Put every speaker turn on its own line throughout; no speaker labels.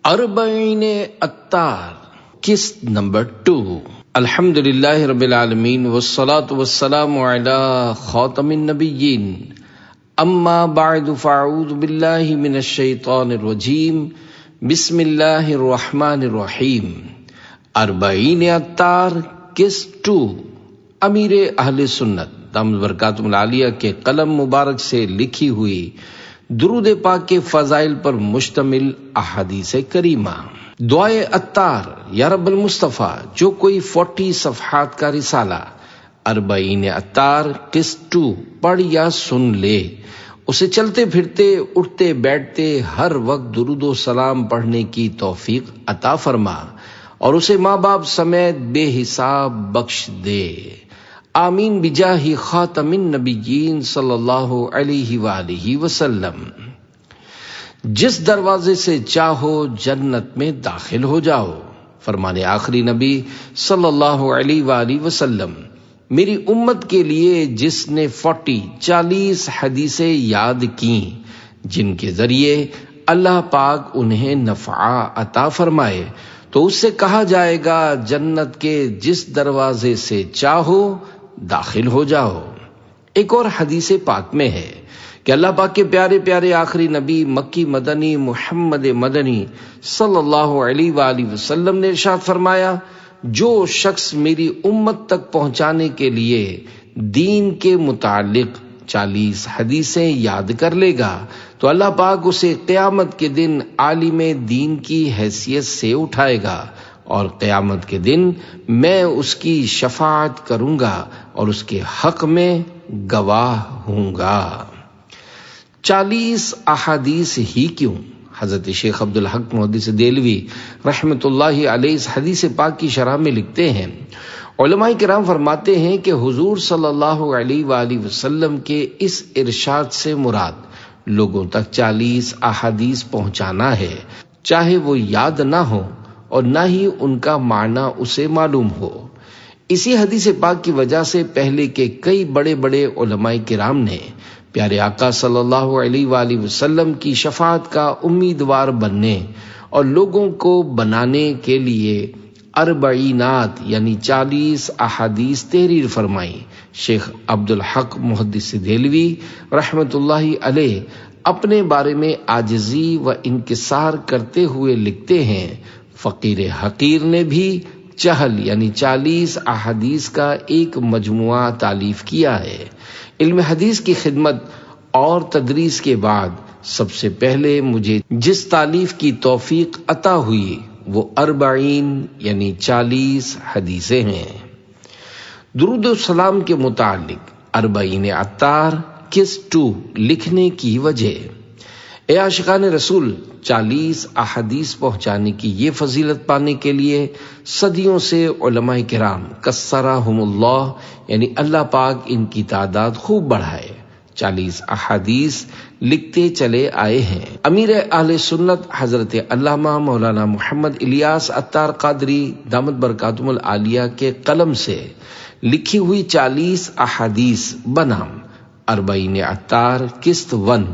اربعین اتار قسط نمبر 2۔ الحمدللہ رب العالمین والصلاة والسلام علی خاتم النبیین، اما بعد فاعوذ باللہ من الشیطان الرجیم، بسم اللہ الرحمن الرحیم۔ اربعین اتار قسط 2، امیر اہل سنت دامت برکاتہ العالیہ کے قلم مبارک سے لکھی ہوئی درود پاک کے فضائل پر مشتمل احادیث کریمہ۔ دعائے اتار، یا رب المصطفیٰ، جو کوئی 40 صفحات کا رسالہ اربعین اتار قسط 2 پڑھ یا سن لے، اسے چلتے پھرتے اٹھتے بیٹھتے ہر وقت درود و سلام پڑھنے کی توفیق عطا فرما اور اسے ماں باپ سمیت بے حساب بخش دے، آمین بجاہ خاتم النبیین صلی اللہ علیہ وآلہ وسلم۔ جس دروازے سے چاہو جنت میں داخل ہو جاؤ، فرمانے آخری نبی صلی اللہ علیہ وآلہ وسلم۔ میری امت کے لیے جس نے 40 حدیثیں یاد کیں جن کے ذریعے اللہ پاک انہیں نفع عطا فرمائے، تو اس سے کہا جائے گا جنت کے جس دروازے سے چاہو داخل ہو جاؤ۔ ایک اور حدیث پاک میں ہے کہ اللہ پاک کے پیارے پیارے آخری نبی مکی مدنی محمد مدنی صلی اللہ علیہ وآلہ وسلم نے ارشاد فرمایا، جو شخص میری امت تک پہنچانے کے لیے دین کے متعلق 40 حدیثیں یاد کر لے گا تو اللہ پاک اسے قیامت کے دن عالم دین کی حیثیت سے اٹھائے گا، اور قیامت کے دن میں اس کی شفاعت کروں گا اور اس کے حق میں گواہ ہوں گا۔ 40 احادیث ہی کیوں؟ حضرت شیخ عبدالحق محدث دہلوی رحمۃ اللہ علیہ اس حدیث پاک کی شرح میں لکھتے ہیں، علماء کرام فرماتے ہیں کہ حضور صلی اللہ علیہ وآلہ وسلم کے اس ارشاد سے مراد لوگوں تک 40 احادیث پہنچانا ہے، چاہے وہ یاد نہ ہو اور نہ ہی ان کا معنی اسے معلوم ہو۔ اسی حدیث پاک کی وجہ سے پہلے کے کئی بڑے بڑے علماء کرام نے پیارے آقا صلی اللہ علیہ وآلہ وسلم کی شفاعت کا امیدوار بننے اور لوگوں کو بنانے کے لیے اربعینات یعنی 40 احادیث تحریر فرمائی۔ شیخ عبدالحق محدث دہلوی رحمۃ اللہ علیہ اپنے بارے میں عاجزی و انکسار کرتے ہوئے لکھتے ہیں، فقیر حقیر نے بھی چہل یعنی 40 احادیث کا ایک مجموعہ تالیف کیا ہے۔ علم حدیث کی خدمت اور تدریس کے بعد سب سے پہلے مجھے جس تالیف کی توفیق عطا ہوئی وہ 40 یعنی 40 حدیثیں ہیں۔ درود و سلام کے متعلق اربعین اتار قسط 2 لکھنے کی وجہ۔ اے عاشقان رسول، 40 احادیث پہنچانے کی یہ فضیلت پانے کے لیے صدیوں سے علماء کرام کثرہم اللہ یعنی اللہ پاک ان کی تعداد خوب بڑھائے 40 احادیث لکھتے چلے آئے ہیں۔ امیر اہل سنت حضرت علامہ مولانا محمد الیاس اتار قادری دامت برکاتہ العالیہ کے قلم سے لکھی ہوئی 40 احادیث بنام اربعین اتار قسط 1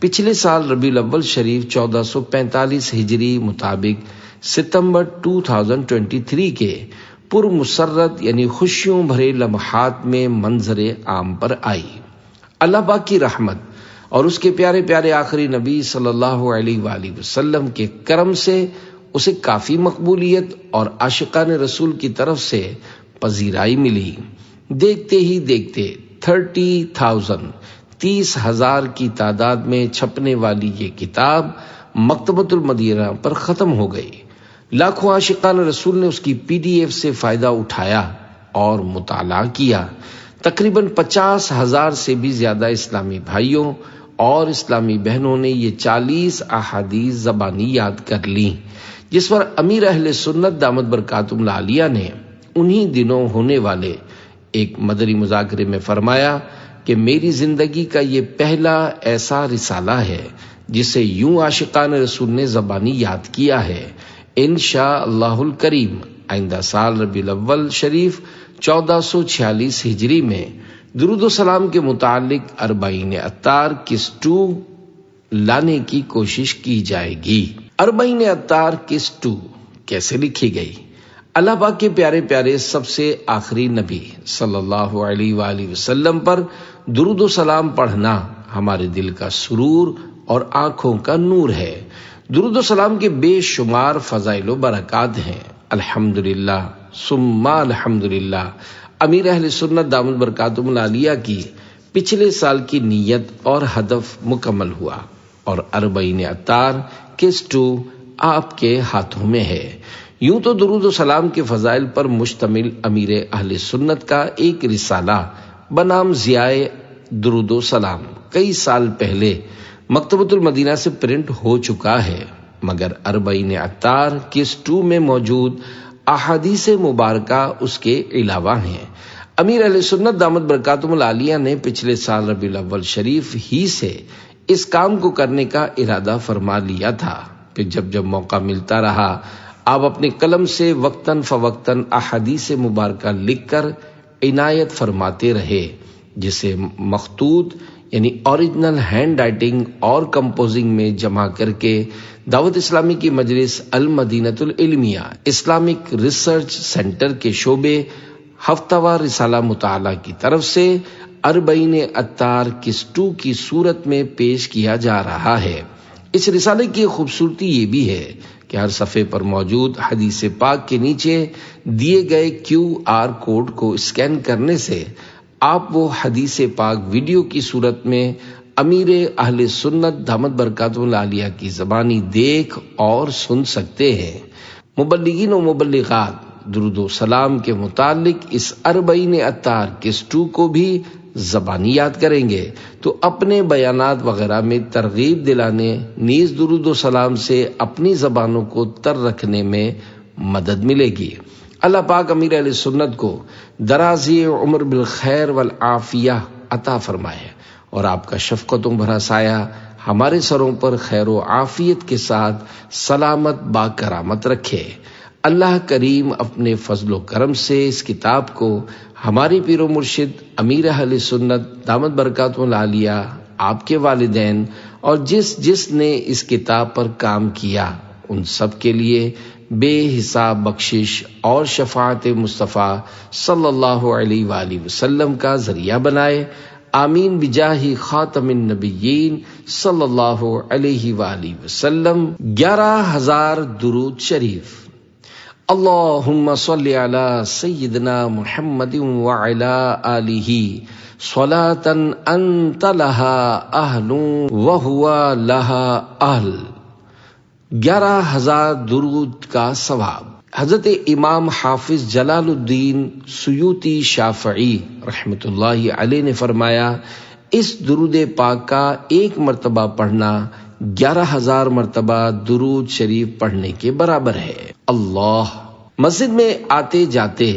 پچھلے سال ربیع الاول شریف 1445 ہجری مطابق ستمبر 2023 کے پرمسرت یعنی خوشیوں بھرے لمحات میں منظر عام پر آئی۔ اللہ پاک کی رحمت اور اس کے پیارے پیارے آخری نبی صلی اللہ علیہ وآلہ وسلم کے کرم سے اسے کافی مقبولیت اور عاشقان رسول کی طرف سے پذیرائی ملی۔ دیکھتے ہی دیکھتے 30,000 کی تعداد میں چھپنے والی یہ کتاب مکتبۃ المدینہ پر ختم ہو گئی۔ لاکھوں عاشقان رسول نے اس کی PDF سے فائدہ اٹھایا اور مطالعہ کیا۔ تقریباً 50,000 سے بھی زیادہ اسلامی بھائیوں اور اسلامی بہنوں نے یہ 40 احادیث زبانی یاد کر لی، جس پر امیر اہل سنت دامت برکاتہ العالیہ نے انہی دنوں ہونے والے ایک مدنی مذاکرے میں فرمایا کہ میری زندگی کا یہ پہلا ایسا رسالہ ہے جسے یوں عاشقان رسول نے زبانی یاد کیا ہے۔ انشاءاللہ الکریم آئندہ سال ربیع الاول شریف 1446 ہجری میں درود و سلام کے متعلق اربعین اتار قسط 2 لانے کی کوشش کی جائے گی۔ اربعین اطہار قسط 2 کیسے لکھی گئی؟ اللہ پاک کے پیارے پیارے سب سے آخری نبی صلی اللہ علیہ وآلہ وسلم پر درود و سلام پڑھنا ہمارے دل کا سرور اور آنکھوں کا نور ہے۔ درود و سلام کے بے شمار فضائل و برکات ہیں۔ الحمدللہ ثم الحمدللہ، امیر اہل سنت دامت برکاتہم العالیہ کی پچھلے سال کی نیت اور ہدف مکمل ہوا اور اربعین اطہار قسط 2 آپ کے ہاتھوں میں ہے۔ یوں تو درود و سلام کے فضائل پر مشتمل امیر اہل سنت کا ایک رسالہ بنام ضیاء درود و سلام کئی سال پہلے مکتبۃ المدینہ سے پرنٹ ہو چکا ہے، مگر اربعین اطہار قسط 2 میں موجود احادیث مبارکہ اس کے علاوہ ہیں۔ امیر اہل سنت دامت برکاتہم العالیہ نے پچھلے سال ربیع الاول شریف ہی سے اس کام کو کرنے کا ارادہ فرما لیا تھا، پھر جب موقع ملتا رہا آپ اپنے قلم سے وقتاً فوقتاً احادیث مبارکہ لکھ کر عنایت فرماتے رہے، جسے مخطوط یعنی اوریجنل ہینڈ رائٹنگ اور کمپوزنگ میں جمع کر کے دعوت اسلامی کی مجلس المدینۃ العلمیہ اسلامک ریسرچ سینٹر کے شعبے ہفتہ وار رسالہ مطالعہ کی طرف سے اربعین اطہار قسط 2 کی صورت میں پیش کیا جا رہا ہے۔ اس رسالے کی خوبصورتی یہ بھی ہے کہ ہر صفحے پر موجود حدیث پاک کے نیچے دیے گئے QR کوڈ کو اسکین کرنے سے آپ وہ حدیث پاک ویڈیو کی صورت میں امیر اہل سنت دامت برکاتہم العالیہ کی زبانی دیکھ اور سن سکتے ہیں۔ مبلغین و مبلغات درود و سلام کے متعلق اس اربعین اطہار قسط 2 کو بھی زبانی یاد کریں گے تو اپنے بیانات وغیرہ میں ترغیب دلانے نیز درود و سلام سے اپنی زبانوں کو تر رکھنے میں مدد ملے گی۔ اللہ پاک امیر اہل سنت کو درازی عمر بالخیر والعافیہ عطا فرمائے اور آپ کا شفقتوں بھرا سایہ ہمارے سروں پر خیر و عافیت کے ساتھ سلامت باکرامت رکھے۔ اللہ کریم اپنے فضل و کرم سے اس کتاب کو ہمارے پیر و مرشد امیر اہل سنت دامت برکاتہم العالیہ، آپ کے والدین اور جس نے اس کتاب پر کام کیا ان سب کے لیے بے حساب بخشش اور شفاعت مصطفیٰ صلی اللہ علیہ وآلہ وسلم کا ذریعہ بنائے، آمین بجاہ خاتم النبیین صلی اللہ علیہ وآلہ وسلم۔ 11,000 درود شریف۔ اللہم صلی علی سیدنا محمد وعلی آلہ صلاۃ انت لہا اہل وہو لہا اہل۔ 11,000 درود کا ثواب۔ حضرت امام حافظ جلال الدین سیوطی شافعی رحمۃ اللہ علیہ نے فرمایا، اس درود پاک کا ایک مرتبہ پڑھنا 11,000 مرتبہ درود شریف پڑھنے کے برابر ہے۔ اللہ۔ مسجد میں آتے جاتے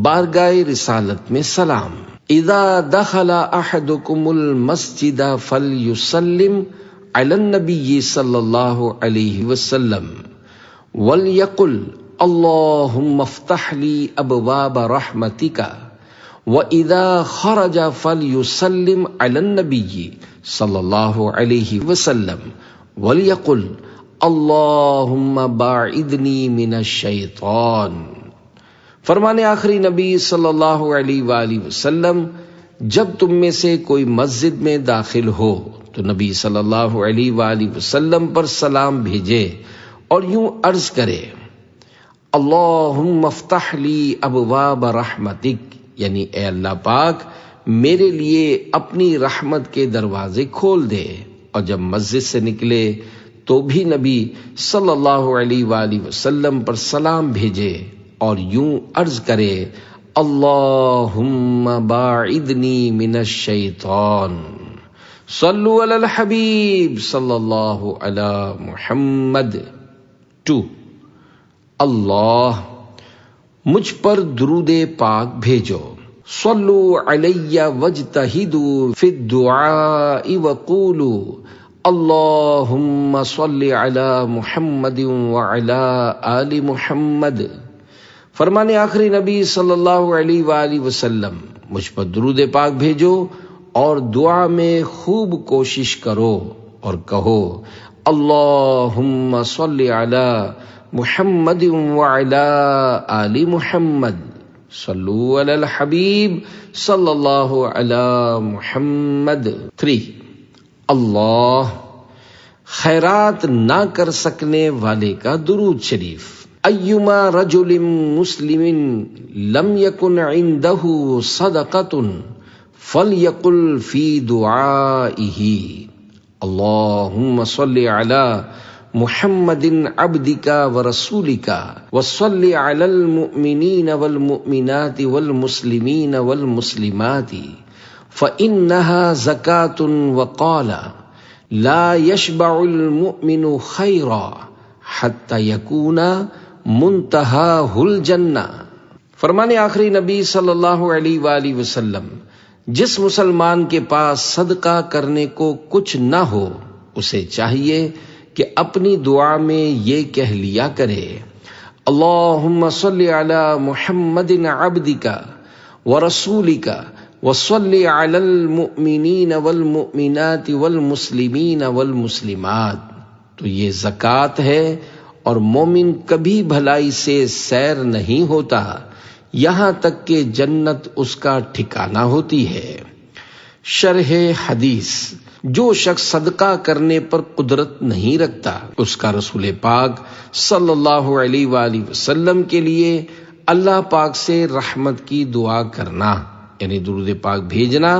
بارگاہ رسالت میں سلام۔ اذا دخل احدکم المسجد فلیسلم علی النبی صلی اللہ علیہ وسلم ولیقل اللہم افتح لی ابواب رحمتک وَإِذَا خَرَجَ فَلْيُسَلِّمْ عَلَى النَّبِيِّ صلی اللہ علیہ وسلم وَلْيَقُلْ اللَّهُمَّ بَاعِدْنِي مِنَ الشَّيْطَانِ۔ فرمان آخری نبی صلی اللہ علیہ وآلہ وسلم، جب تم میں سے کوئی مسجد میں داخل ہو تو نبی صلی اللہ علیہ وآلہ وسلم پر سلام بھیجے اور یوں عرض کرے، اللہم افتح لی ابواب رحمتک، یعنی اے اللہ پاک میرے لیے اپنی رحمت کے دروازے کھول دے۔ اور جب مسجد سے نکلے تو بھی نبی صلی اللہ علیہ وآلہ وسلم پر سلام بھیجے اور یوں عرض کرے، اللہم باعدنی من الشیطان۔ صلو علی الحبیب صلی اللہ علی محمد۔ 2، اللہ مجھ پر درود پاک بھیجو۔ صلو علی واجتہدوا فی الدعاء وقولوا اللہم صلی علی محمد وعلی آل محمد۔ فرمان آخری نبی صلی اللہ علیہ وآلہ وسلم، مجھ پر درود پاک بھیجو اور دعا میں خوب کوشش کرو اور کہو، اللہم صلی علی محمد وعلی آل محمد صلو علی الحبیب صلی اللہ علی محمد۔ 3 اللہ خیرات نہ کر سکنے والے کا درود شریف۔ ایما رجل مسلم لم یکن عنده صدقۃ فلیقل فی دعائہ اللہم صلی علی محمد عبدک ورسولک وصلی علی المؤمنین والمؤمنات والمسلمین والمسلمات فإنها زکاة وقال لا یشبع المؤمن خیرا حتی یکون منتہاہ الجنہ۔ فرمان آخری نبی صلی اللہ علیہ وآلہ وسلم، جس مسلمان کے پاس صدقہ کرنے کو کچھ نہ ہو اسے چاہیے کہ اپنی دعا میں یہ کہہ لیا کرے، اللہم صلی علی محمد عبدک ورسولک وصلی علی المؤمنین والمؤمنات والمسلمین والمسلمات۔ تو یہ زکوٰۃ ہے، اور مومن کبھی بھلائی سے سیر نہیں ہوتا یہاں تک کہ جنت اس کا ٹھکانہ ہوتی ہے۔ شرح حدیث، جو شخص صدقہ کرنے پر قدرت نہیں رکھتا اس کا رسول پاک صلی اللہ علیہ وآلہ وسلم کے لیے اللہ پاک سے رحمت کی دعا کرنا یعنی درود پاک بھیجنا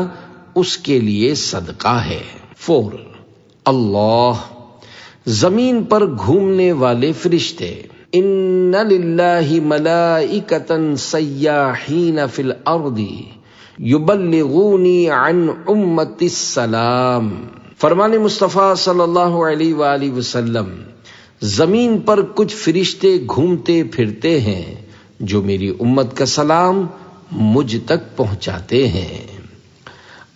اس کے لیے صدقہ ہے۔ 4 اللہ زمین پر گھومنے والے فرشتے، ان للہ ملائکۃ سیاحین فی الارض یبلغونی عن امتی السلام۔ فرمان مصطفیٰ صلی اللہ علیہ وآلہ وسلم، زمین پر کچھ فرشتے گھومتے پھرتے ہیں جو میری امت کا سلام مجھ تک پہنچاتے ہیں۔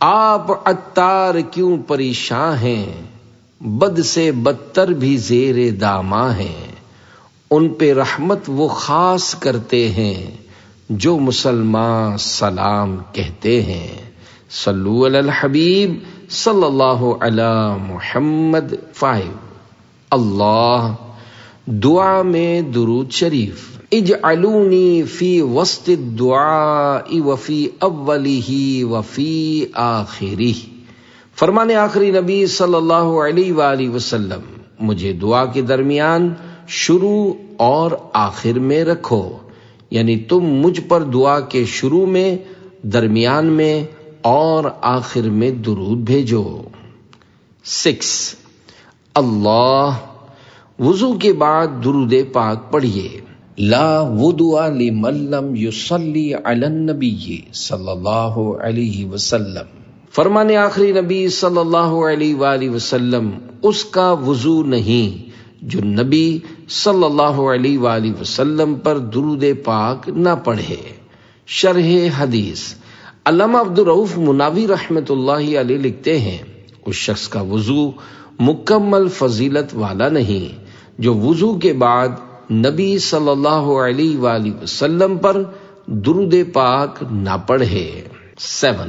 آپ عطار کیوں پریشاں ہیں، بد سے بدتر بھی زیر داماں ہیں، ان پہ رحمت وہ خاص کرتے ہیں جو مسلمان سلام کہتے ہیں۔ صلو علی الحبیب صلی اللہ علی محمد۔ 5 اللہ دعا میں درود شریف، اجعلونی فی وسط الدعاء وفی اولہ وفی آخرہ۔ فرمان آخری نبی صلی اللہ علیہ وآلہ وسلم، مجھے دعا کے درمیان، شروع اور آخر میں رکھو، یعنی تم مجھ پر دعا کے شروع میں، درمیان میں اور آخر میں درود بھیجو۔ 6 اللہ وضو کے بعد درود پاک پڑھیے، لا وضوء لمن لم یصلی علی النبی صلی اللہ علیہ وسلم۔ فرمان آخری نبی صلی اللہ علیہ وآلہ وسلم، اس کا وضو نہیں جو نبی صلی اللہ علیہ وآلہ وسلم پر درود پاک نہ پڑھے۔ شرح حدیث، علامہ عبدالرؤف مناوی رحمۃ اللہ علیہ لکھتے ہیں، اس شخص کا وضو مکمل فضیلت والا نہیں جو وضو کے بعد نبی صلی اللہ علیہ وآلہ وسلم پر درود پاک نہ پڑھے۔ 7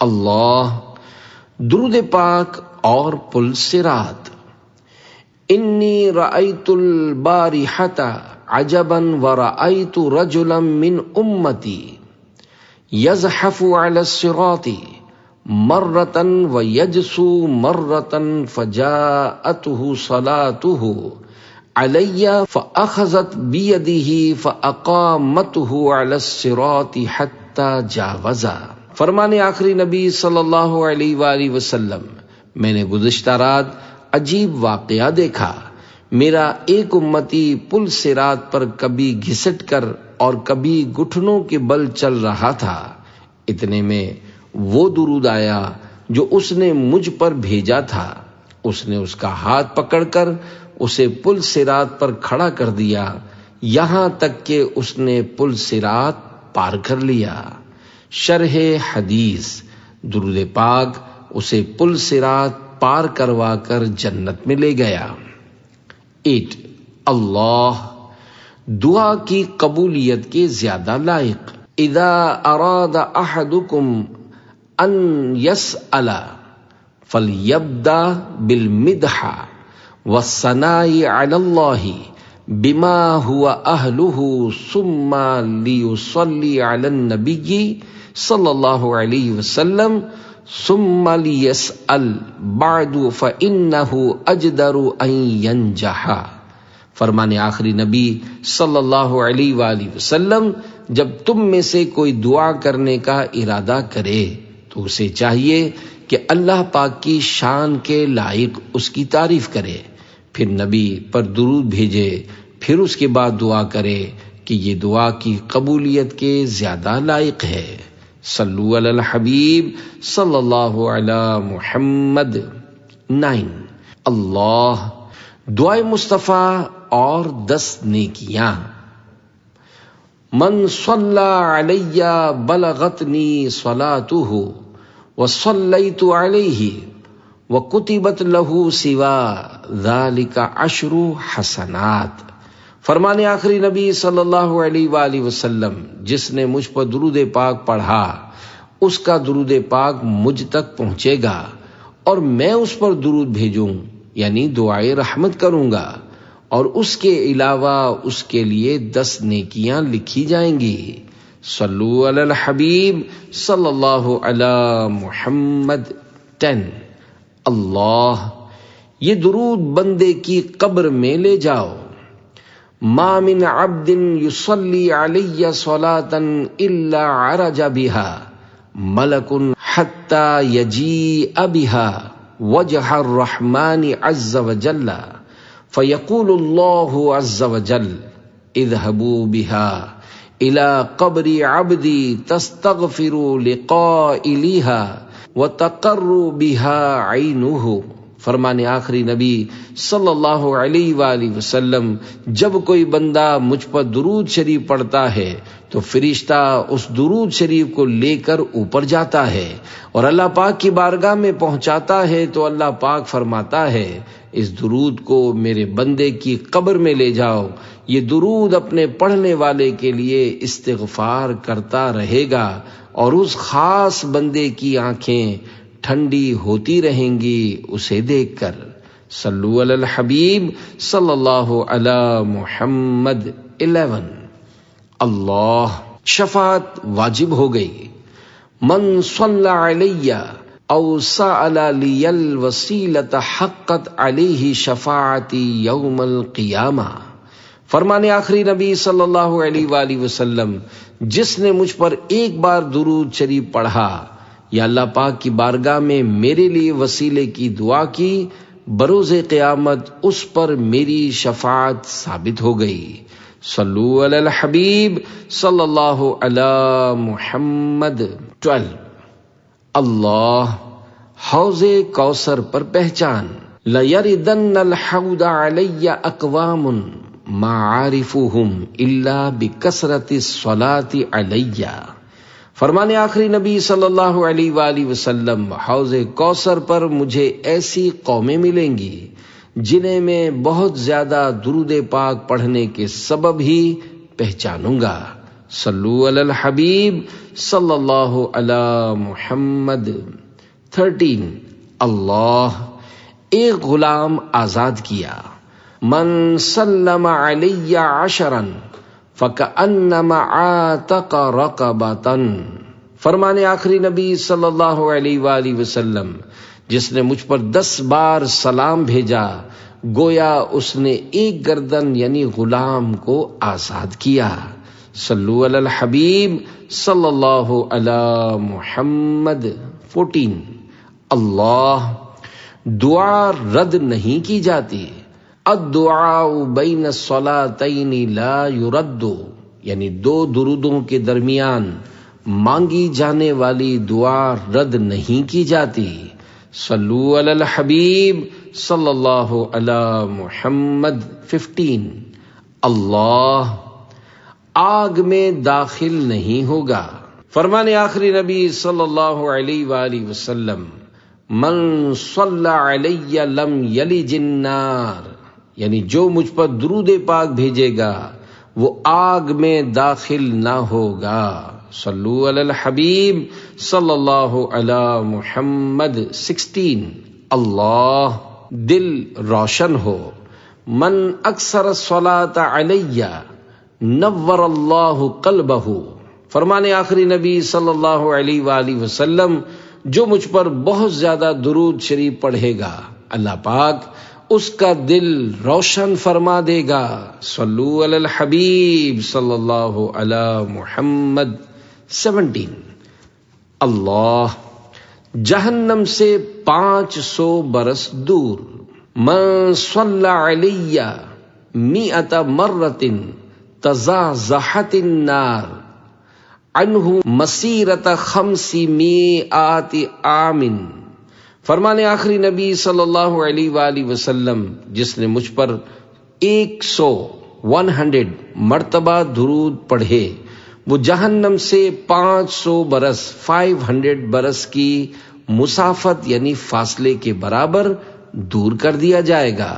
اللہ درود پاک اور پل صراط، انی رأیت البارحۃ عجبا ورأیت رجلا من امتی یزحف علی الصراط مرۃ ویجسو مرۃ فجاءته صلاته علی فأخذت بیدہ فاقامته علی الصراط حتی جاوزا۔ فرمان آخری نبی صلی اللہ علیہ وآلہ وسلم، میں نے گزشتہ رات عجیب واقعہ دیکھا، میرا ایک امتی پل صراط پر کبھی گھسٹ کر اور کبھی گھٹنوں کے بل چل رہا تھا، اتنے میں وہ درود آیا جو اس نے مجھ پر بھیجا تھا، اس نے اس کا ہاتھ پکڑ کر اسے پل صراط پر کھڑا کر دیا یہاں تک کہ اس نے پل صراط پار کر لیا۔ شرح حدیث، درود پاک اسے پل صراط پار کروا کر جنت میں لے گیا۔ 8 اللہ دعا کی قبولیت کے زیادہ لائق، اذا اراد احدکم ان یسأل فلیبدأ بالمدح والثناء علی اللہ بما هو اہلہ ثم لیصلی علی النبی صلی اللہ علیہ وسلم ثم لیسأل بعد فإنہ اجدر ان ینجح۔ فرمان آخری نبی صلی اللہ علیہ وآلہ وسلم جب تم میں سے کوئی دعا کرنے کا ارادہ کرے تو اسے چاہیے کہ اللہ پاک کی شان کے لائق اس کی تعریف کرے، پھر نبی پر درود بھیجے، پھر اس کے بعد دعا کرے کہ یہ دعا کی قبولیت کے زیادہ لائق ہے۔ صلو علی الحبیب صلی اللہ علی محمد۔ 9 اللہ، دعائے مصطفیٰ اور 10 نیکیاں۔ من صلی علی بلغتنی صلاتہ وصلیت علیہ وکتبت لہ سوا ذلک 10 حسنات۔ فرمان آخری نبی صلی اللہ علیہ وآلہ وسلم جس نے مجھ پر درود پاک پڑھا اس کا درود پاک مجھ تک پہنچے گا اور میں اس پر درود بھیجوں یعنی دعائے رحمت کروں گا، اور اس کے علاوہ اس کے لیے 10 نیکیاں لکھی جائیں گی۔ صلو علی الحبیب صلی اللہ علی محمد۔ 10 اللہ، یہ درود بندے کی قبر میں لے جاؤ۔ ما من عبد یصلی علی صلاۃ الا عرج بها ملک حتی یجیء بها وجہ الرحمن عز وجل فیقول اللہ عز وجل اذهبوا بها الى قبر عبدی تستغفر لقائلها وتقر بها عینہ۔ فرمان آخری نبی صلی اللہ علیہ وآلہ وسلم جب کوئی بندہ مجھ پر درود شریف پڑھتا ہے تو فرشتہ اس درود شریف کو لے کر اوپر جاتا ہے اور اللہ پاک کی بارگاہ میں پہنچاتا ہے تو اللہ پاک فرماتا ہے اس درود کو میرے بندے کی قبر میں لے جاؤ، یہ درود اپنے پڑھنے والے کے لیے استغفار کرتا رہے گا اور اس خاص بندے کی آنکھیں ٹھنڈی ہوتی رہیں گی اسے دیکھ کر۔ صلو علی الحبیب صلی اللہ علی محمد۔ 11 اللہ، شفاعت واجب ہو گئی۔ من صلی علی او سأل لی الوسیلۃ حقت علیہ شفاعتی یوم القیامہ۔ فرمان آخری نبی صلی اللہ علیہ وآلہ وسلم جس نے مجھ پر ایک بار درود شریف پڑھا یا اللہ پاک کی بارگاہ میں میرے لیے وسیلے کی دعا کی، بروز قیامت اس پر میری شفاعت ثابت ہو گئی۔ صلو علی الحبیب صلی اللہ علی محمد۔ 12 اللہ، حوض کوثر پر پہچان۔ لَيَرِدَنَّ الْحَوْضَ عَلَيَّ أَقْوَامٌ مَا عَارِفُهُمْ إِلَّا بِكَثْرَةِ الصَّلَاةِ عَلَيَّ۔ فرمان آخری نبی صلی اللہ علیہ وآلہ وسلم حوض کوثر پر مجھے ایسی قومیں ملیں گی جنہیں میں بہت زیادہ درود پاک پڑھنے کے سبب ہی پہچانوں گا۔ صلو علی الحبیب صلی اللہ علی محمد۔ 13 اللہ، ایک غلام آزاد کیا۔ من سلم علی 10 فَكَأَنَّمَا عَاتَقَ رَقَبَةً۔ فرمان آخری نبی صلی اللہ علیہ وآلہ وسلم جس نے مجھ پر 10 بار سلام بھیجا گویا اس نے ایک گردن یعنی غلام کو آزاد کیا۔ صلو علی الحبیب صلی اللہ علی محمد۔ 14 اللہ، دعا رد نہیں کی جاتی۔ الدعاء بین الصلاتین لا یرد، یعنی 2 درودوں کے درمیان مانگی جانے والی دعا رد نہیں کی جاتی۔ صلو علی الحبیب صلی اللہ علی محمد۔ 15 اللہ، آگ میں داخل نہیں ہوگا۔ فرمان آخری نبی صلی اللہ علیہ وآلہ وسلم من صلی علی لم یلج النار، یعنی جو مجھ پر درود پاک بھیجے گا وہ آگ میں داخل نہ ہوگا۔ صلو علی الحبیب صلی اللہ علی محمد۔ 16 اللہ، دل روشن ہو. من اکثر الصلاۃ علی نور اللہ قلبہ. فرمان آخری نبی صلی اللہ علیہ وآلہ وسلم، جو مجھ پر بہت زیادہ درود شریف پڑھے گا اللہ پاک اس کا دل روشن فرما دے گا. صلو علی الحبیب صلی اللہ علی محمد. 17 اللہ جہنم سے 500 برس دور. من صلی علی 100 مرۃ تزحزحت النار عنہ مسیرۃ 500 عام. فرمان آخری نبی صلی اللہ علیہ وآلہ وسلم، جس نے مجھ پر 100 مرتبہ درود پڑھے وہ جہنم سے 500 برس 500 برس کی مسافت یعنی فاصلے کے برابر دور کر دیا جائے گا.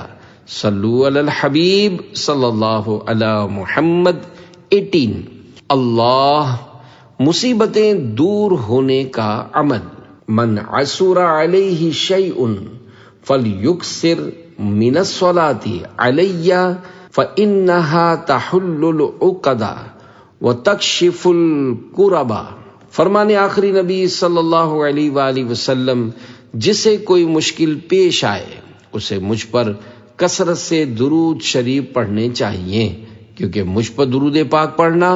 صلو علی الحبیب صلی اللہ علی محمد. 18 اللہ مصیبتیں دور ہونے کا عمل. من عسر علیہ شیء فلیکثر من الصلاۃ علی فإنها تحل العقد وتکشف الکرب. فرمان آخری نبی صلی اللہ علیہ وآلہ وسلم، جسے کوئی مشکل پیش آئے اسے مجھ پر کثرت سے درود شریف پڑھنے چاہیے، کیونکہ مجھ پر درود پاک پڑھنا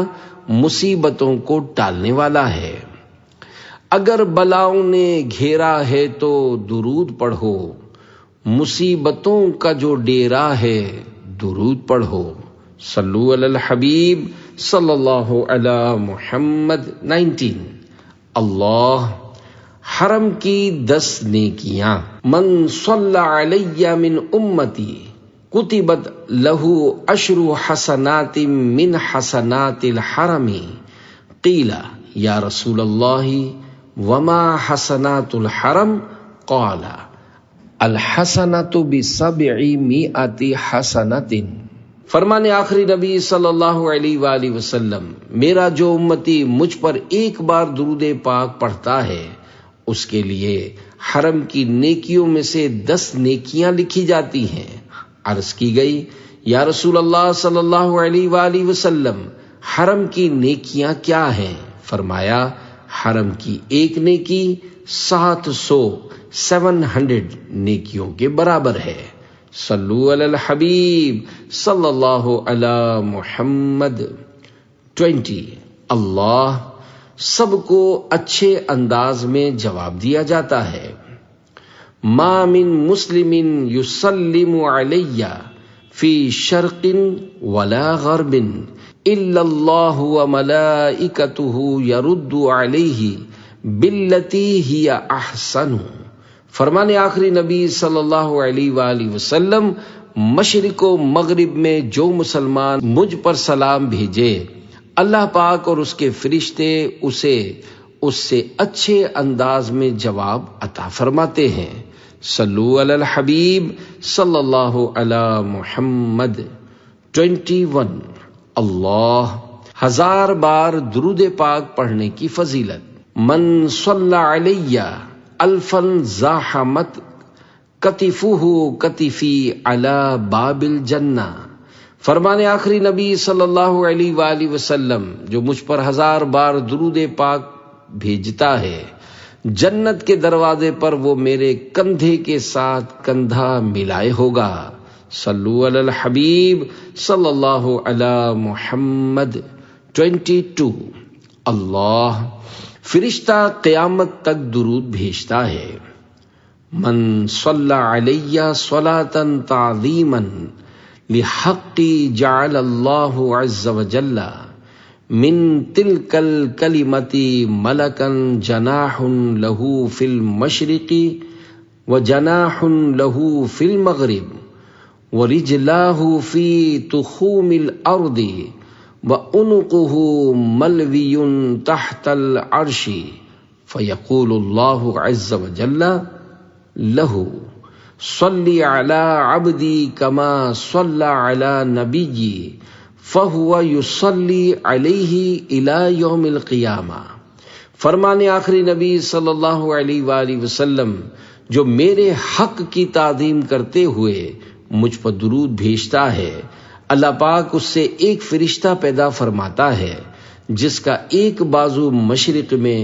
مصیبتوں کو ٹالنے والا ہے. اگر بلاؤں نے گھیرا ہے تو درود پڑھو، مصیبتوں کا جو ڈیرا ہے درود پڑھو. صلو علی الحبیب صلی اللہ علی محمد. 19 اللہ حرم کی 10 نیکیاں. من صلی علی من امتی کتبت لہ 10 حسنات من حسنات الحرم. قیل یا رسول اللہ وما حسنات الحرم؟ قال الحسنۃ ب700 حسنۃ. فرمان آخری نبی صلی اللہ علیہ وآلہ وسلم، میرا جو امتی مجھ پر ایک بار درود پاک پڑھتا ہے اس کے لیے حرم کی نیکیوں میں سے 10 نیکیاں لکھی جاتی ہیں. عرض کی گئی یا رسول اللہ صلی اللہ علیہ وآلہ وسلم حرم کی نیکیاں کیا ہیں؟ فرمایا حرم کی ایک نیکی 700 نیکیوں کے برابر ہے. صلو علی الحبیب صلی اللہ علی محمد. 20 اللہ سب کو اچھے انداز میں جواب دیا جاتا ہے. ما من مسلم یسلم علی فی شرق ولا غرب الا اللہ وملائکتہ یرد علیہ باللتی ہی احسن. فرمان آخری نبی صلی اللہ علیہ وآلہ وسلم، مشرق و مغرب میں جو مسلمان مجھ پر سلام بھیجے اللہ پاک اور اس کے فرشتے اسے اس سے اچھے انداز میں جواب عطا فرماتے ہیں. صلو علی الحبیب صلی اللہ علی محمد. 21 اللہ 1000 بار درود پاک پڑھنے کی فضیلت. من صلی علی الفا زاحمت کتفہ کتفی علی باب الجنہ. فرمان آخری نبی صلی اللہ علیہ وآلہ وسلم، جو مجھ پر 1000 بار درود پاک بھیجتا ہے جنت کے دروازے پر وہ میرے کندھے کے ساتھ کندھا ملائے ہوگا. صلو علی الحبیب صلی اللہ علی محمد. 22 اللہ فرشتہ قیامت تک درود بھیجتا ہے. من صلی علی صلاۃ تعظیما لحقی جعل اللہ عز وجل من تلک الکلمۃ ملکا جناح لہ فی المشرق وجناح لہ فی المغرب ورجلاہ فی تخوم الارض وعنقہ ملوی تحت العرش فیقول اللہ عز وجل لہ صلی علی عبدی کما صلی علی نبی فہو یصلی علیہ الی یوم القیامہ. فرمان آخری نبی صلی اللہ علیہ وآلہ وسلم، جو میرے حق کی تعظیم کرتے ہوئے مجھ پر درود بھیجتا ہے، اللہ پاک اس سے ایک فرشتہ پیدا فرماتا ہے جس کا ایک بازو مشرق میں،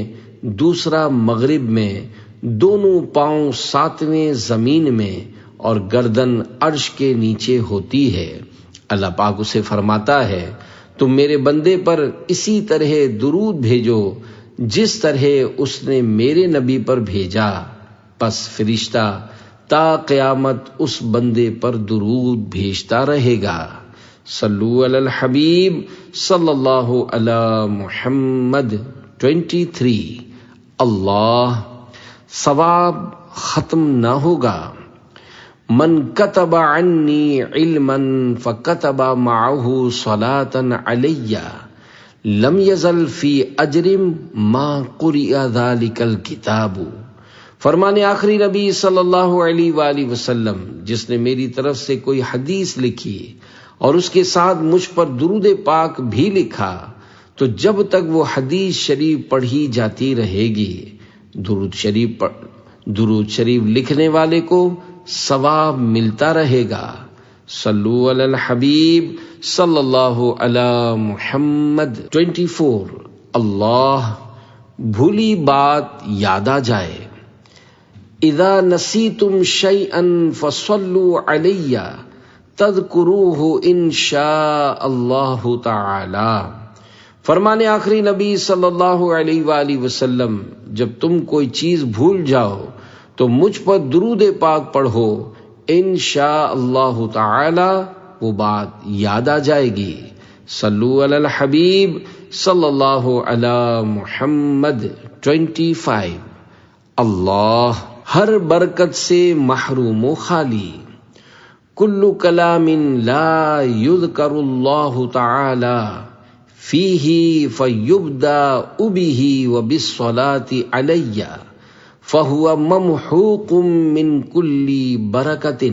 دوسرا مغرب میں، دونوں پاؤں 7ویں زمین میں اور گردن عرش کے نیچے ہوتی ہے۔ اللہ پاک اسے فرماتا ہے تم میرے بندے پر اسی طرح درود بھیجو جس طرح اس نے میرے نبی پر بھیجا، پس فرشتہ تا قیامت اس بندے پر درود بھیجتا رہے گا۔ صلو علی الحبیب صلی اللہ علی محمد۔ 23 اللہ ثواب ختم نہ ہوگا۔ من کتب عنی علما فکتب معه صلاة علی لم یزل فی اجر ما قرئ ذلک الکتاب۔ فرمان آخری نبی صلی اللہ علیہ وآلہ وسلم، جس نے میری طرف سے کوئی حدیث لکھی اور اس کے ساتھ مجھ پر درود پاک بھی لکھا تو جب تک وہ حدیث شریف پڑھی جاتی رہے گی، درود شریف لکھنے والے کو ثواب ملتا رہے گا۔ صلو علی الحبیب صلی اللہ علی محمد۔ 24 اللہ بھولی بات یاد آ جائے۔ اذا نسیتم شیئا فصلوا علی تذکروہ ان شاء اللہ تعالی۔ فرمان آخری نبی صلی اللہ علیہ وآلہ وسلم، جب تم کوئی چیز بھول جاؤ تو مجھ پر درود پاک پڑھو، انشاء اللہ تعالی وہ بات یاد آ جائے گی۔ صلو علی الحبیب صلی اللہ علی محمد۔ 25 اللہ ہر برکت سے محروم و خالی۔ کل کلام لا یذکر اللہ تعالی فیہ فیبدأ بہ وبالصلاة علی فہو ممحوق من کل برکت۔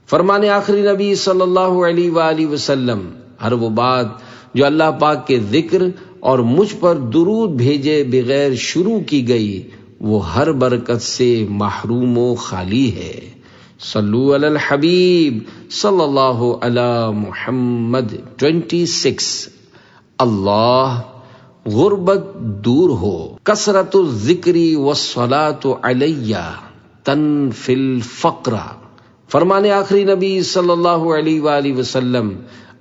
فرمان آخری نبی صلی اللہ علیہ وآلہ وسلم، ہر وہ بات جو اللہ پاک کے ذکر اور مجھ پر درود بھیجے بغیر شروع کی گئی وہ ہر برکت سے محروم و خالی ہے۔ صلو علی الحبیب صلی اللہ علی محمد۔ 26 اللہ غربت دور ہو۔ کثرت الذکر والصلاة علی تنفی الفقر۔ فرمان آخری نبی صلی اللہ علیہ وآلہ وسلم،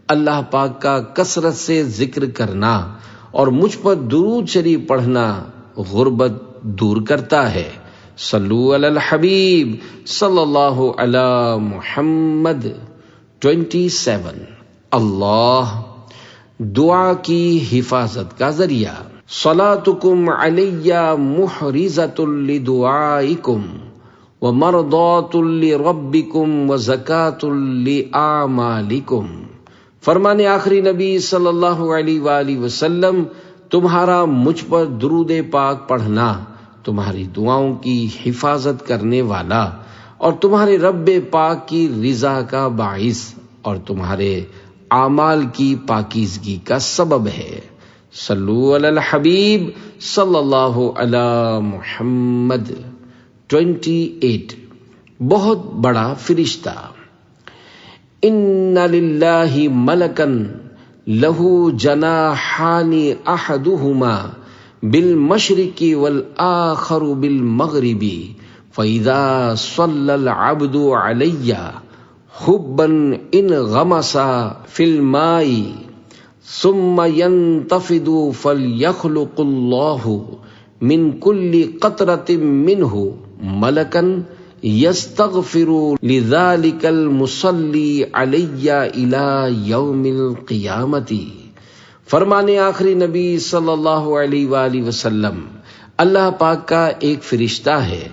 اللہ پاک کا کثرت سے ذکر کرنا اور مجھ پر درود شریف پڑھنا غربت دور کرتا ہے۔ صلو علی الحبیب صلی اللہ علی محمد۔ 27 اللہ دعا کی حفاظت کا ذریعہ۔ صلاتکم علی محرزۃ لدعائکم ومرضات لربکم وزکاۃ لأعمالکم۔ فرمان آخری نبی صلی اللہ علیہ وآلہ وسلم، تمہارا مجھ پر درود پاک پڑھنا تمہاری دعاؤں کی حفاظت کرنے والا اور تمہارے رب پاک کی رضا کا باعث اور تمہارے اعمال کی پاکیزگی کا سبب ہے۔ صلو علی الحبیب صلی اللہ علی محمد۔ 28 بہت بڑا فرشتہ۔ ان للہ ملکن لہ جناحان احدہما بالمشرق والآخر بالمغرب فإذا صلى العبد علی حبا انغمس فی الماء ثم ينتفض فليخلق الله من كل قطرة منه ملكا يستغفر لذلك المصلي علی الى یوم القیامة۔ فرمان آخری نبی صلی اللہ علیہ وآلہ وسلم، اللہ پاک کا ایک فرشتہ ہے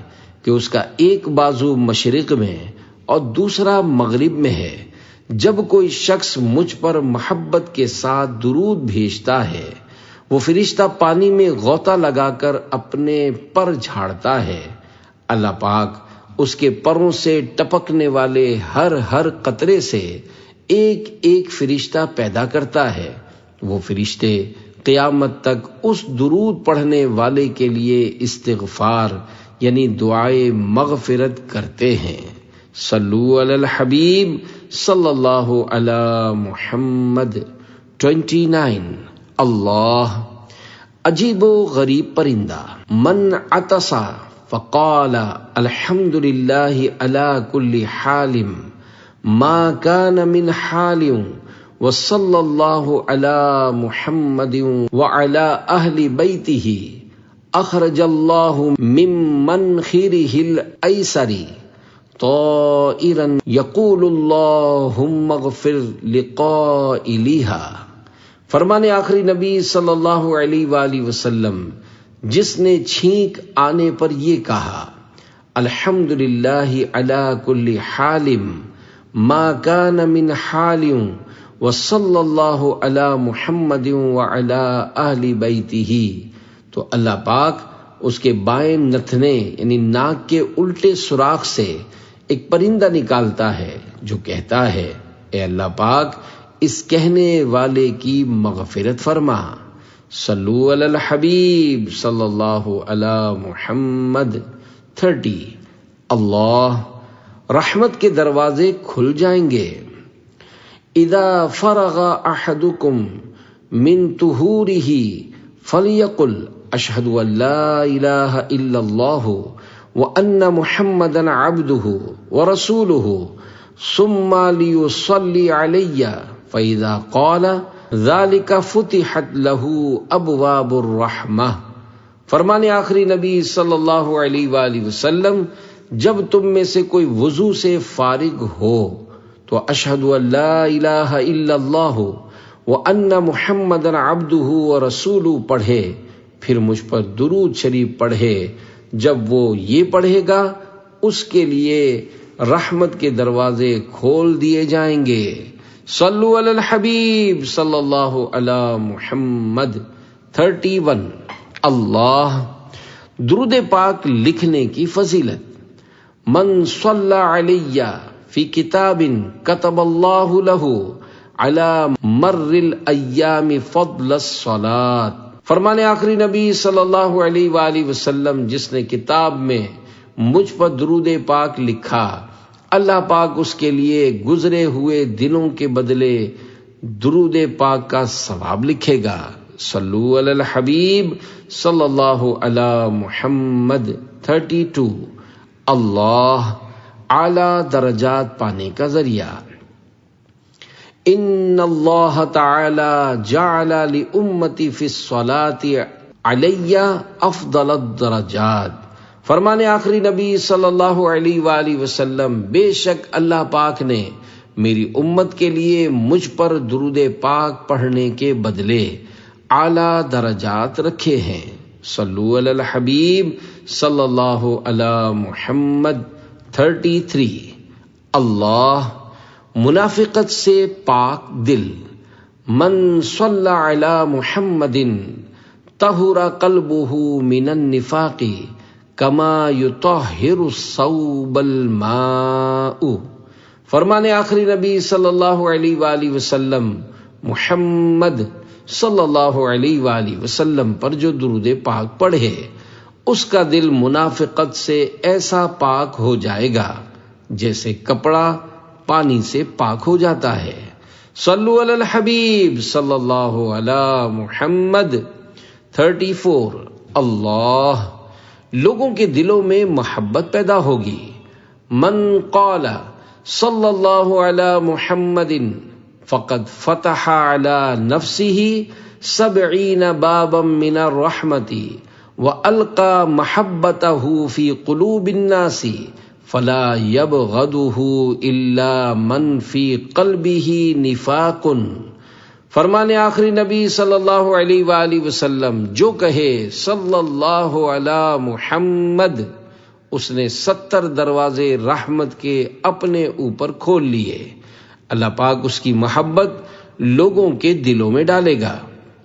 کہ اس کا ایک بازو مشرق میں اور دوسرا مغرب میں ہے۔ جب کوئی شخص مجھ پر محبت کے ساتھ درود بھیجتا ہے، وہ فرشتہ پانی میں غوطہ لگا کر اپنے پر جھاڑتا ہے، اللہ پاک اس کے پروں سے ٹپکنے والے ہر قطرے سے ایک ایک فرشتہ پیدا کرتا ہے۔ وہ فرشتے قیامت تک اس درود پڑھنے والے کے لیے استغفار یعنی دعائے مغفرت کرتے ہیں۔ صلو علی الحبیب صلی اللہ علی محمد۔ 29 اللہ عجیب و غریب پرندہ، من عطسا فقال الحمد للہ علی کل حال ما کان من حال وصلی اللہ علی محمد وعلی اہل بیتہ اخرج اللہ من منخرہ الایسر طائرا یقول اللہم اغفر لقائلہا۔ فرمان آخری نبی صلی اللہ علیہ وآلہ وسلم جس نے چھینک آنے پر یہ کہا الحمدللہ علی کل حال ما کان من حال وصلی اللہ علی محمد وعلی اہل بیتہ، تو اللہ پاک اس کے بائیں نتنے یعنی ناک کے الٹے سوراخ سے ایک پرندہ نکالتا ہے جو کہتا ہے اے اللہ پاک اس کہنے والے کی مغفرت فرما۔ صلو علی الحبیب صلی اللہ علی محمد۔ 30 اللہ رحمت کے دروازے کھل جائیں گے۔ اذا فرغ احدکم من طہورہ فلیقل اشہد ان لا الہ الا اللہ وان محمدا عبدہ ورسولہ ثم لیصلی علی فاذا قال ذلک فتحت لہ ابواب الرحمہ۔ فرمان آخری نبی صلی اللہ علیہ وآلہ وسلم جب تم میں سے کوئی وضو سے فارغ ہو تو اشہد ان لا الہ الا اللہ وان محمدا عبدہ ورسولہ پڑھے، پھر مجھ پر درود شریف پڑھے۔ جب وہ یہ پڑھے گا اس کے لیے رحمت کے دروازے کھول دیے جائیں گے۔ صلو علی الحبیب صلی اللہ علی محمد۔ 31 اللہ درود پاک لکھنے کی فضیلت۔ من صلی علی فی کتاب کتب اللہ لہ علی مر الایام فضل الصلاۃ۔ فرمان آخری نبی صلی اللہ علیہ وآلہ وسلم جس نے کتاب میں مجھ پر درود پاک لکھا اللہ پاک اس کے لیے گزرے ہوئے دنوں کے بدلے درود پاک کا ثواب لکھے گا۔ صلو علی الحبیب صلی اللہ علی محمد۔ 32 اللہ اعلی درجات پانے کا ذریعہ۔ ان اللہ تعالی جعل لامتی فی الصلاة علی افضل الدرجات۔ فرمان آخری نبی صلی اللہ علیہ وآلہ وسلم بے شک اللہ پاک نے میری امت کے لیے مجھ پر درود پاک پڑھنے کے بدلے اعلیٰ درجات رکھے ہیں۔ صلو علی الحبیب صلی اللہ علی محمد۔ 33 اللہ منافقت سے پاک دل۔ من صلی علی محمد طہر قلبہ من النفاق کما یطہر الثوب الماء۔ فرمان آخری نبی صلی اللہ علیہ وآلہ وسلم محمد صلی اللہ علیہ وآلہ وسلم پر جو درود پاک پڑھے اس کا دل منافقت سے ایسا پاک ہو جائے گا جیسے کپڑا پانی سے پاک ہو جاتا ہے۔ صلو علی الحبیب صلی اللہ علی محمد۔ 34 اللہ لوگوں کے دلوں میں محبت پیدا ہوگی۔ من قال صلی اللہ علی محمد فقد فتح علی نفسہ 70 بابا من الرحمت والقى محبته في قلوب الناس فلا يبغضه الا من في قلبه نفاق۔ فرمان آخری نبی صلی اللہ علیہ وآلہ وسلم جو کہے صلی اللہ علی محمد اس نے 70 دروازے رحمت کے اپنے اوپر کھول لیے۔ اللہ پاک اس کی محبت لوگوں کے دلوں میں ڈالے گا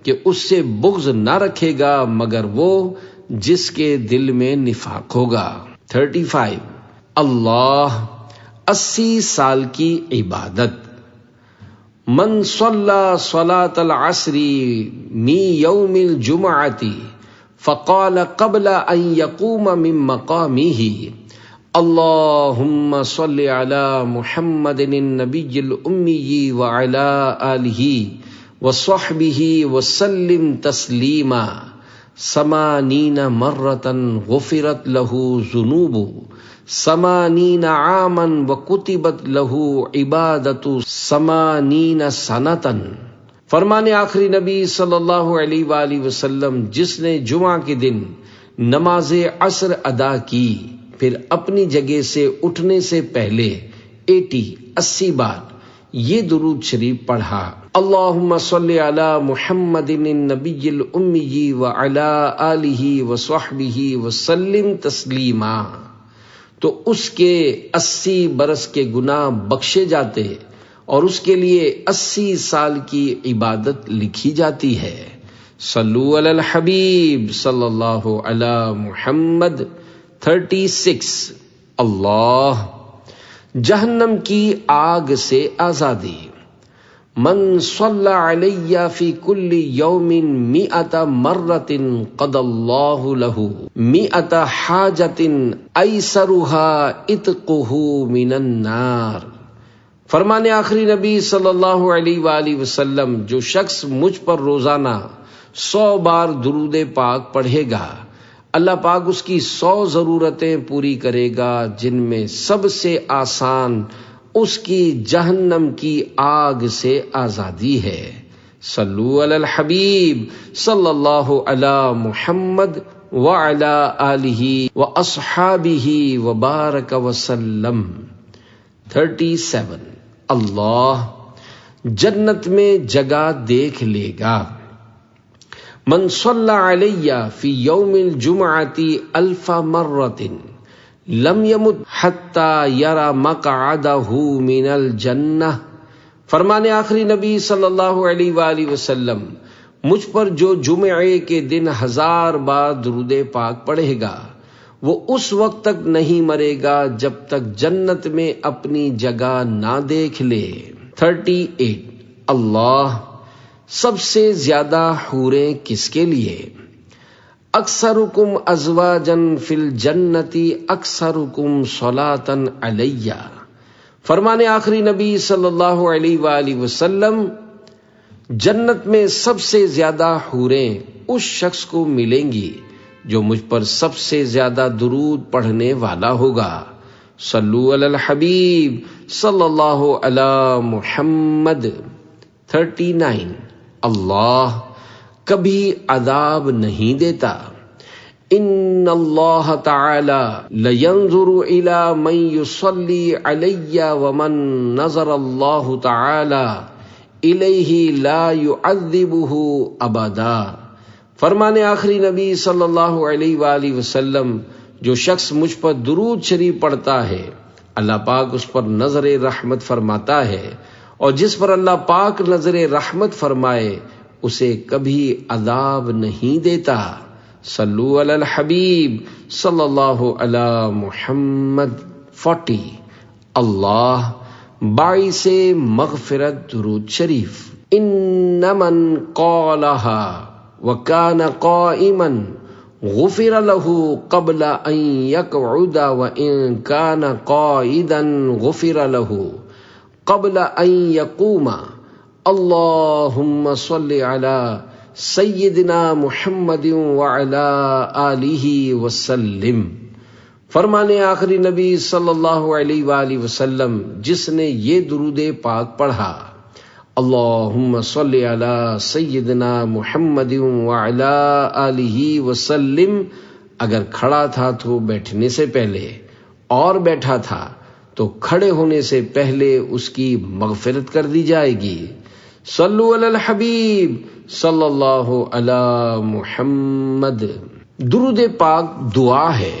کہ اس سے بغض نہ رکھے گا مگر وہ جس کے دل میں نفاق ہوگا۔ 35 اللہ 80 سال کی عبادت۔ من صلی صلاۃ العصر من یوم الجمعۃ فقال قبل ان يقوم من مقامه اللهم صل على محمد النبي الأمي وعلى آله وصحبه وسلم تسليما 80 مرة غفرت له ذنوبه 80 عاما وكتبت له عبادة 80 سنة۔ فرمان آخری نبی صلی اللہ علیہ وآلہ وسلم جس نے جمعہ کے دن نماز عصر ادا کی پھر اپنی جگہ سے اٹھنے سے پہلے 80 بار یہ درود شریف پڑھا، اللہم صلی علی محمد النبی الامی وعلی آلہ وصحبہ وسلم تسلیما، تو اس کے 80 برس کے گناہ بخشے جاتے اور اس کے لیے 80 سال کی عبادت لکھی جاتی ہے۔ صلو علی الحبیب صلی اللہ علی محمد۔ 36 اللہ جہنم کی آگ سے آزادی۔ من صلی علی فی کل یوم 100 مرۃ قضی اللہ لہ 100 حاجۃ ایسرها عتقہ من النار۔ فرمان آخری نبی صلی اللہ علیہ وآلہ وسلم جو شخص مجھ پر روزانہ 100 بار درود پاک پڑھے گا، اللہ پاک اس کی 100 ضرورتیں پوری کرے گا، جن میں سب سے آسان اس کی جہنم کی آگ سے آزادی ہے۔ صلو علی الحبیب صلی اللہ علی محمد وعلی آلہ واصحابہ وبارک وسلم۔ 37 اللہ جنت میں جگہ دیکھ لے گا۔ من صلی علی فی یوم الجمعۃ 1000 مرۃ لم یمت حتی یری مقعدہ من الجنہ۔ فرمان آخری نبی صلی اللہ علیہ وآلہ وسلم مجھ پر جو جمعے کے دن 1000 بار درود پاک پڑھے گا وہ اس وقت تک نہیں مرے گا جب تک جنت میں اپنی جگہ نہ دیکھ لے۔ 38 اللہ سب سے زیادہ حوریں کس کے لیے؟ اکثرکم ازواجا فی الجنت اکثرکم صلاۃ علی۔ فرمان آخری نبی صلی اللہ علیہ وآلہ وسلم جنت میں سب سے زیادہ حوریں اس شخص کو ملیں گی جو مجھ پر سب سے زیادہ درود پڑھنے والا ہوگا۔ صلو علی الحبیب صلی اللہ علی محمد۔ 39 اللہ کبھی عذاب نہیں دیتا۔ ان اللہ تعالی لینظر الی من یصلی علی ومن نظر اللہ تعالی الیہ لا یعذبہ ابدا۔ فرمان آخری نبی صلی اللہ علیہ وآلہ وسلم جو شخص مجھ پر درود شریف پڑھتا ہے اللہ پاک اس پر نظر رحمت فرماتا ہے، اور جس پر اللہ پاک نظر رحمت فرمائے اسے کبھی عذاب نہیں دیتا۔ صلو علی الحبیب صلی اللہ علی محمد۔ 40 اللہ باعث مغفرت درود شریف۔ ان من قالها وكان قائما غفر له قبل ان يقعد وان كان قائدا غفر له قبل ان يقوم۔ اللهم صل على سیدنا محمد وعلى آلہ وسلم۔ فرمان آخری نبی صلی اللہ علیہ وآلہ وسلم جس نے یہ درود پاک پڑھا، اللہم صل علی سیدنا محمد وعلی آلہ وسلم، اگر کھڑا تھا تو بیٹھنے سے پہلے اور بیٹھا تھا تو کھڑے ہونے سے پہلے اس کی مغفرت کر دی جائے گی۔ صلو علی الحبیب صلی اللہ علی محمد۔ درود پاک دعا ہے۔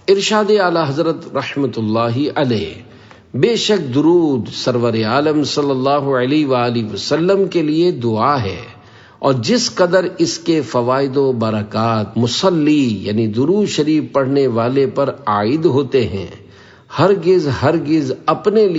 ارشاد اعلی حضرت رحمت اللہ علیہ، بے شک درود سرور عالم صلی اللہ علیہ وآلہ وسلم کے لیے دعا ہے، اور جس قدر اس کے فوائد و برکات مصلی یعنی درود شریف پڑھنے والے پر عائد ہوتے ہیں، ہرگز اپنے لیے